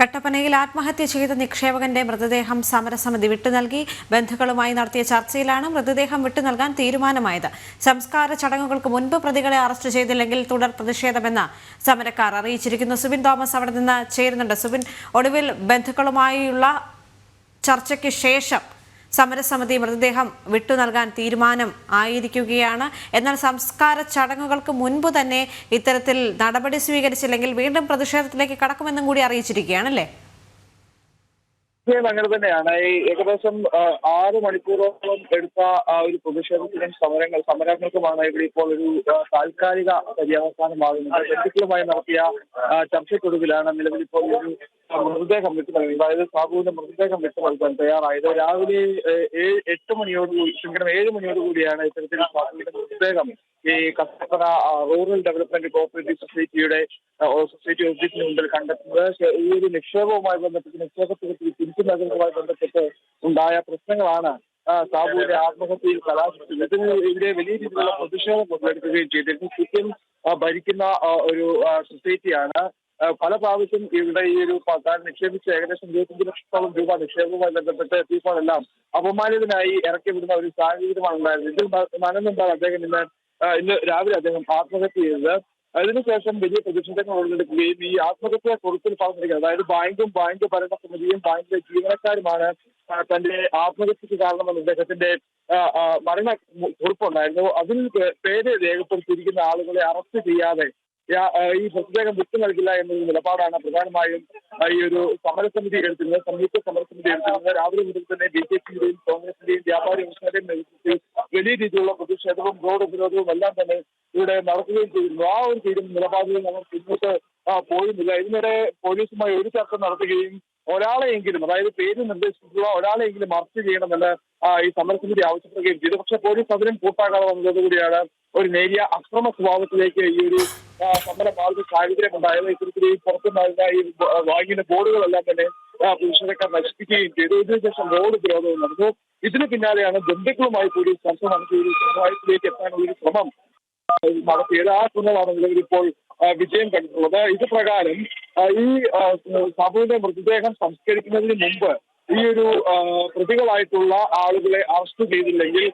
കട്ടപ്പനയിൽ ആത്മഹത്യ ചെയ്ത നിക്ഷേപകന്റെ മൃതദേഹം സമരസമിതി വിട്ടുനൽകി. ബന്ധുക്കളുമായി നടത്തിയ ചർച്ചയിലാണ് മൃതദേഹം വിട്ടുനൽകാൻ തീരുമാനമായത്. സംസ്കാര ചടങ്ങുകൾക്ക് മുൻപ് പ്രതികളെ അറസ്റ്റ് ചെയ്തില്ലെങ്കിൽ തുടർ പ്രതിഷേധമെന്ന് സമരക്കാർ അറിയിച്ചിരിക്കുന്നു. സുബിൻ തോമസ് അവിടെ നിന്ന് ചേരുന്നുണ്ട്. സുബിൻ, ഒടുവിൽ ബന്ധുക്കളുമായുള്ള ചർച്ചയ്ക്ക് ശേഷം സമരസമിതി മൃതദേഹം വിട്ടുനൽകാൻ തീരുമാനം ആയിരിക്കുകയാണ്. എന്നാൽ സംസ്കാര ചടങ്ങുകൾക്ക് മുൻപ് തന്നെ ഇത്തരത്തിൽ നടപടി സ്വീകരിച്ചില്ലെങ്കിൽ വീണ്ടും പ്രതിഷേധത്തിലേക്ക് കടക്കുമെന്നും കൂടി അറിയിച്ചിരിക്കുകയാണല്ലേ? അങ്ങനെ തന്നെയാണ്. ഈ ഏകദേശം 6 മണിക്കൂറോളം എടുത്ത ഒരു പ്രതിഷേധത്തിനും സമരങ്ങൾക്കുമാണ് ഇവിടെ ഇപ്പോൾ ഒരു താൽക്കാലിക പര്യവസാനമാകുന്നത്. ബന്ധുക്കളുമായി നടത്തിയ ചർച്ചയ്ക്കൊടുവിലാണ് നിലവിൽ ഇപ്പോൾ ഒരു മൃതദേഹം വിട്ടു നൽകി. അതായത് സാബുവിന്റെ മൃതദേഹം വിട്ടു നൽകാൻ തയ്യാറായത്. രാവിലെ 7 മണിയോടുകൂടിയാണ് ഇത്തരത്തിൽ സാബുവിന്റെ മൃതദേഹം ഈ Kattappana rural development cooperative society ഓഫീസിന് മുമ്പിൽ കണ്ടെത്തുന്നത്. ഈ ഒരു നിക്ഷേപവുമായി ബന്ധപ്പെട്ട് നിക്ഷേപത്തിൽ തിരിച്ചു നൽകുന്നതുമായി ബന്ധപ്പെട്ട് ഉണ്ടായ പ്രശ്നങ്ങളാണ് സാബുവിന്റെ ആത്മഹത്യയിൽ കലാശിച്ചത്. ഇതിനെതിരെ വലിയ രീതിയിലുള്ള പ്രതിഷേധം മുതലെടുക്കുകയും ചെയ്തിരുന്നു. സിപിഎം ഭരിക്കുന്ന ഒരു സൊസൈറ്റിയാണ്. പല പ്രാവശ്യം ഇവിടെ ഈ ഒരു നിക്ഷേപിച്ച ഏകദേശം 25 ലക്ഷത്തോളം രൂപ നിക്ഷേപവുമായി ബന്ധപ്പെട്ട് എത്തിയപ്പോഴെല്ലാം അപമാനിതനായി ഇറക്കി വിടുന്ന ഒരു സാഹചര്യമാണ് ഉണ്ടായിരുന്നത്. ഇതിൽ മനമെന്താണ് അദ്ദേഹം ഇന്ന് രാവിലെ അദ്ദേഹം ആത്മഹത്യ ചെയ്തത്. അതിനുശേഷം വലിയ പ്രതിഷേധങ്ങൾ ഉടലെടുക്കുകയും ഈ ആത്മഹത്യ കുറിപ്പിൽ പറഞ്ഞിരിക്കുന്നത്, അതായത് ബാങ്ക് ഭരണസമിതിയും ബാങ്കിലെ ജീവനക്കാരുമാണ് തന്റെ ആത്മഹത്യക്ക് കാരണമെന്ന് അദ്ദേഹത്തിന്റെ മരണ കുറിപ്പുണ്ടായിരുന്നു. അതിൽ പേര് രേഖപ്പെടുത്തിയിരിക്കുന്ന ആളുകളെ അറസ്റ്റ് ചെയ്യാതെ ഈ മൃതദേഹം വിട്ടു നൽകില്ല എന്നൊരു നിലപാടാണ് പ്രധാനമായും ഈ ഒരു സമരസമിതി എടുത്തിരുന്നത്. സംയുക്ത സമരസമിതി എടുത്തിരുന്നത്. രാവിലെ മുതൽ തന്നെ ബിജെപിയുടെയും കോൺഗ്രസിന്റെയും വ്യാപാരി വ്യവസായികളുടെയും നേതൃത്വത്തിൽ വലിയ രീതിയിലുള്ള പ്രതിഷേധവും റോഡ് ഉപരോധവും എല്ലാം തന്നെ ഇവിടെ നടക്കുകയും ചെയ്തിരുന്നു. ആ ഒരു നിലപാടിൽ നമ്മൾ പിന്നോട്ട് പോയിരുന്നില്ല. ഇതിനിടെ പോലീസുമായി ഒരു ചർച്ച നടത്തുകയും ഒരാളെയെങ്കിലും, അതായത് പേര് നിർദ്ദേശിച്ചിട്ടുള്ള ഒരാളെയെങ്കിലും അറസ്റ്റ് ചെയ്യണമെന്ന് ഈ സമരസമിതി ആവശ്യപ്പെടുകയും ചെയ്തു. പക്ഷെ പോലീസ് അതിനും കൂട്ടാക്കാതെ വന്നതോടുകൂടിയാണ് ഒരു നേരിയ അക്രമ സ്വഭാവത്തിലേക്ക് ഈ ഒരു സമരം മാറുന്ന സാഹചര്യം ഉണ്ടായത്. ഇത്തരത്തിൽ പുറത്തുണ്ടായിരുന്ന ഈ ബാങ്കിന്റെ ബോർഡുകളെല്ലാം തന്നെ പ്രതിഷേധക്കാർ നശിപ്പിക്കുകയും ചെയ്തു. ഇതിനുശേഷം റോഡ് ഉപരോധവും നടന്നു. ഇതിന് പിന്നാലെയാണ് ബന്ധുക്കളുമായി പോലീസ് ചർച്ച നടത്തി ഒരു സമുദായത്തിലേക്ക് എത്താനുള്ള ഒരു ശ്രമം നടത്തിയത്. ആ ശ്രമമാണ് നിലവിൽ ഇപ്പോൾ വിജയം കണ്ടിട്ടുള്ളത്. ഇത് പ്രകാരം ഈ സാബുവിന്റെ മൃതദേഹം സംസ്കരിക്കുന്നതിന് മുമ്പ് ഈ ഒരു പ്രതികളായിട്ടുള്ള ആളുകളെ അറസ്റ്റ് ചെയ്തില്ലെങ്കിൽ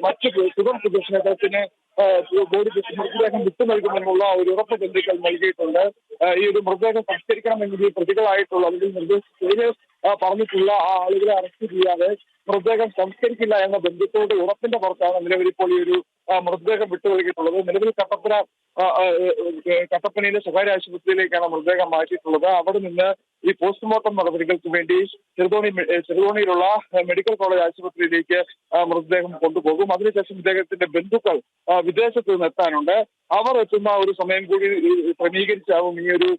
മറ്റ് തുടർ പ്രതിഷേധത്തിന് മൃതദേഹം വിട്ടു നൽകുമെന്നുള്ള ഒരു ഉറപ്പ് ബന്ധുക്കൾ നൽകിയിട്ടുണ്ട്. ഈ ഒരു മൃതദേഹം സംസ്കരിക്കണമെങ്കിൽ പ്രതികളായിട്ടുള്ള അല്ലെങ്കിൽ നിർദ്ദേശിച്ചതിന് പറഞ്ഞിട്ടുള്ള ആ ആളുകളെ അറസ്റ്റ് ചെയ്യാതെ മൃതദേഹം സംസ്കരിക്കില്ല എന്ന ബന്ധുക്കളുടെ ഉറപ്പിന്റെ പുറത്താണ് നിലവിൽ ഇപ്പോൾ ഈ ഒരു മൃതദേഹം വിട്ടു നൽകിയിട്ടുള്ളത്. നിലവിൽ കട്ടപ്പനയിലെ സ്വകാര്യ ആശുപത്രിയിലേക്കാണ് മൃതദേഹം മാറ്റിയിട്ടുള്ളത്. അവിടെ നിന്ന് ഈ പോസ്റ്റ്മോർട്ടം നടപടികൾക്ക് വേണ്ടി ചെറുതോണിയിലുള്ള മെഡിക്കൽ കോളേജ് ആശുപത്രിയിലേക്ക് മൃതദേഹം കൊണ്ടുപോകും. അതിനുശേഷം ഇദ്ദേഹത്തിന്റെ ബന്ധുക്കൾ വിദേശത്ത് നിന്ന് എത്താനുണ്ട്. അവർ എത്തുന്ന ഒരു സമയം കൂടി ക്രമീകരിച്ചാവും ഈ ഒരു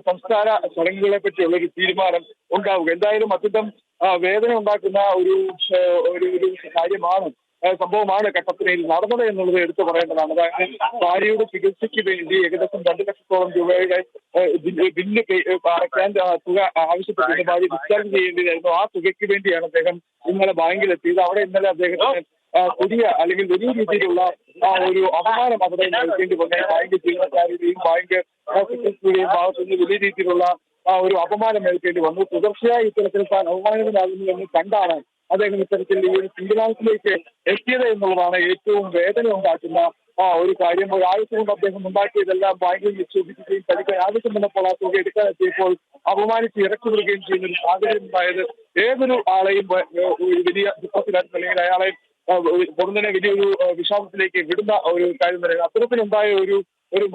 സംസ്കാര ചടങ്ങുകളെ പറ്റിയുള്ള ഒരു തീരുമാനം ഉണ്ടാവുക. എന്തായാലും അത്യന്തം വേദന ഉണ്ടാക്കുന്ന ഒരു സംഭവമാണ് കട്ടപ്പനയിൽ നടന്നത് എന്നുള്ളത് എടുത്തു പറയേണ്ടതാണ്. അതായത് ഭാര്യയുടെ ചികിത്സയ്ക്ക് വേണ്ടി ഏകദേശം 2 ലക്ഷത്തോളം രൂപയുടെ ബില്ല് അടയ്ക്കാൻ തുക ആവശ്യപ്പെട്ടിട്ട് ഭാര്യ ഡിസ്ചാർജ് ചെയ്യേണ്ടതായിരുന്നു. ആ തുകയ്ക്ക് വേണ്ടിയാണ് അദ്ദേഹം ഇന്നലെ ബാങ്കിലെത്തിയത്. അവിടെ ഇന്നലെ അദ്ദേഹത്തിന് വലിയ രീതിയിലുള്ള ഒരു അപമാനം അവിടെ നൽകേണ്ടി വന്ന ബാങ്ക് ജീവനക്കാരുടെയും ബാങ്ക് സെക്രട്ടറിയുടെയും ഭാഗത്തുനിന്ന് വലിയ രീതിയിലുള്ള ഒരു അപമാനം ഏൽക്കേണ്ടി വന്നു. തുടർച്ചയായി ഇത്തരത്തിൽ താൻ അപമാനിതനാകുന്നു എന്ന് കണ്ടാണ് അദ്ദേഹം ഇത്തരത്തിൽ ഈ ഒരു തീരുമാനത്തിലേക്ക് എത്തിയത് എന്നുള്ളതാണ് ഏറ്റവും വേദന ഉണ്ടാക്കുന്ന ഒരു കാര്യം. ഒരാഴ്ച കൊണ്ട് അദ്ദേഹം ഉണ്ടാക്കിയതെല്ലാം ബാങ്കിൽ നിക്ഷേപിക്കുകയും തനിക്ക് ആവശ്യം വന്നപ്പോൾ ആ തുക എടുക്കാൻ എത്തിയപ്പോൾ അപമാനിച്ച് ഇറക്കി വിടുകയും ചെയ്യുന്ന ഒരു സാഹചര്യം ഉണ്ടായത് ഏതൊരു ആളെയും വലിയ ദുഃഖത്തിലായിരുന്നു, അല്ലെങ്കിൽ അയാളെ പൊടുന്നനെ വലിയൊരു വിഷാദത്തിലേക്ക് വിടുന്ന ഒരു കാര്യം തന്നെ. അത്തരത്തിലുണ്ടായ ഒരു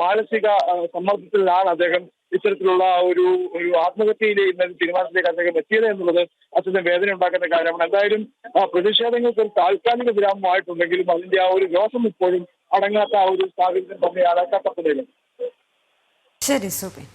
മാനസിക സമ്മർദ്ദത്തിലാണ് അദ്ദേഹം ഇത്തരത്തിലുള്ള ഒരു ആത്മഹത്യയിലെ തീരുമാനത്തിലേക്ക് അദ്ദേഹം എത്തിയത് എന്നുള്ളത് അത്യന്തം വേദന ഉണ്ടാക്കുന്ന കാര്യമാണ്. എന്തായാലും പ്രതിഷേധങ്ങൾക്ക് ഒരു താൽക്കാലിക വിരാമമായിട്ടുണ്ടെങ്കിലും അതിന്റെ ആ ഒരു രോഷം ഇപ്പോഴും അടങ്ങാത്ത ഒരു സാഹചര്യം തന്നെയാണ് കട്ടപ്പനയിൽ. ശരി, സുബിൻ.